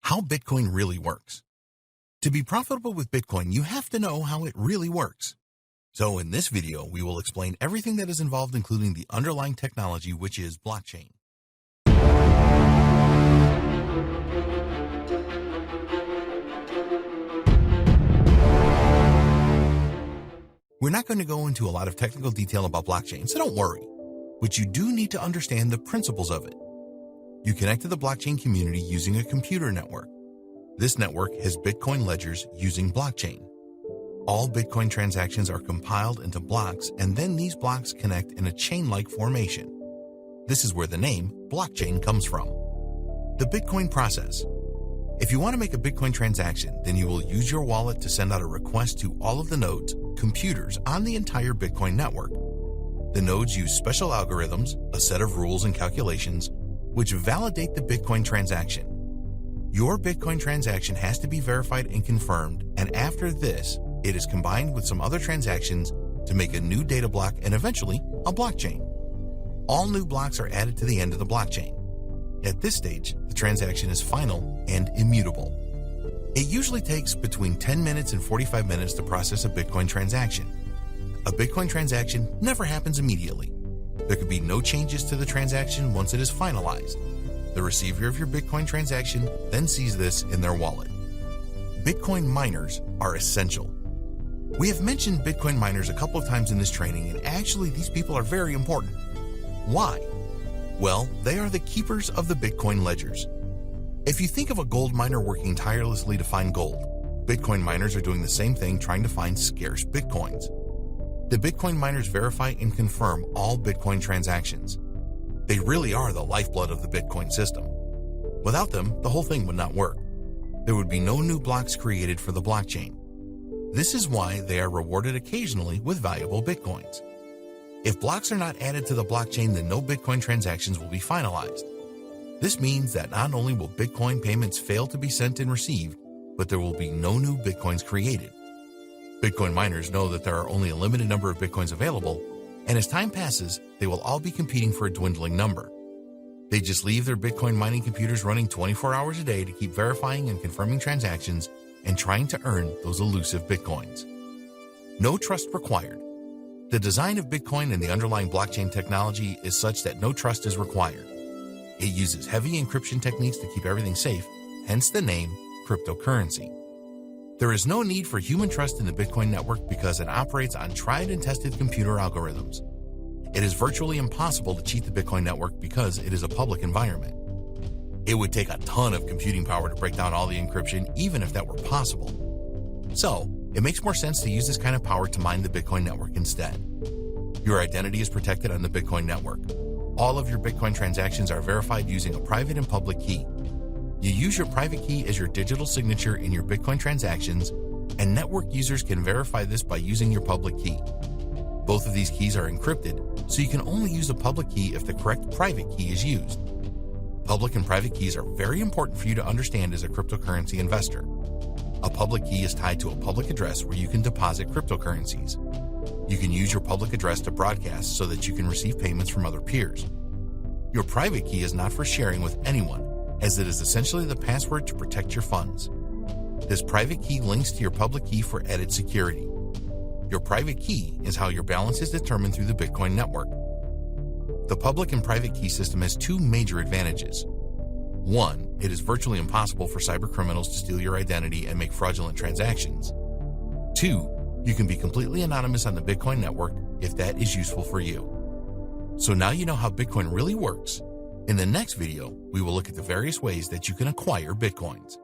How Bitcoin really works. To be profitable with Bitcoin, you have to know how it really works. So in this video, we will explain everything that is involved, including the underlying technology, which is blockchain. We're not going to go into a lot of technical detail about blockchain, so don't worry. But you do need to understand the principles of it. You connect to the blockchain community using a computer network. This network has Bitcoin ledgers using blockchain. All Bitcoin transactions are compiled into blocks, and then these blocks connect in a chain-like formation. This is where the name blockchain comes from. The Bitcoin process. If you want to make a Bitcoin transaction, then you will use your wallet to send out a request to all of the nodes, computers on the entire Bitcoin network. The nodes use special algorithms, a set of rules and calculations, which validate the Bitcoin transaction. Your Bitcoin transaction has to be verified and confirmed, and after this, it is combined with some other transactions to make a new data block and eventually a blockchain. All new blocks are added to the end of the blockchain. At this stage, the transaction is final and immutable. It usually takes between 10 minutes and 45 minutes to process a Bitcoin transaction. A Bitcoin transaction never happens immediately. There could be no changes to the transaction once it is finalized. The receiver of your Bitcoin transaction then sees this in their wallet. Bitcoin miners are essential. We have mentioned Bitcoin miners a couple of times in this training, and actually these people are very important. Why? Well, they are the keepers of the Bitcoin ledgers. If you think of a gold miner working tirelessly to find gold, Bitcoin miners are doing the same thing, trying to find scarce Bitcoins. The Bitcoin miners verify and confirm all Bitcoin transactions. They really are the lifeblood of the Bitcoin system. Without them, the whole thing would not work. There would be no new blocks created for the blockchain. This is why they are rewarded occasionally with valuable Bitcoins. If blocks are not added to the blockchain, then no Bitcoin transactions will be finalized. This means that not only will Bitcoin payments fail to be sent and received, but there will be no new Bitcoins created. Bitcoin miners know that there are only a limited number of Bitcoins available, and as time passes, they will all be competing for a dwindling number. They just leave their Bitcoin mining computers running 24 hours a day to keep verifying and confirming transactions and trying to earn those elusive Bitcoins. No trust required. The design of Bitcoin and the underlying blockchain technology is such that no trust is required. It uses heavy encryption techniques to keep everything safe, hence the name cryptocurrency. There is no need for human trust in the Bitcoin network because it operates on tried and tested computer algorithms. It is virtually impossible to cheat the Bitcoin network because it is a public environment. It would take a ton of computing power to break down all the encryption, even if that were possible. So, it makes more sense to use this kind of power to mine the Bitcoin network instead. Your identity is protected on the Bitcoin network. All of your Bitcoin transactions are verified using a private and public key. You use your private key as your digital signature in your Bitcoin transactions, and network users can verify this by using your public key. Both of these keys are encrypted, so you can only use the public key if the correct private key is used. Public and private keys are very important for you to understand as a cryptocurrency investor. A public key is tied to a public address where you can deposit cryptocurrencies. You can use your public address to broadcast so that you can receive payments from other peers. Your private key is not for sharing with anyone, as it is essentially the password to protect your funds. This private key links to your public key for added security. Your private key is how your balance is determined through the Bitcoin network. The public and private key system has two major advantages. One, it is virtually impossible for cybercriminals to steal your identity and make fraudulent transactions. Two, you can be completely anonymous on the Bitcoin network if that is useful for you. So now you know how Bitcoin really works. In the next video, we will look at the various ways that you can acquire Bitcoins.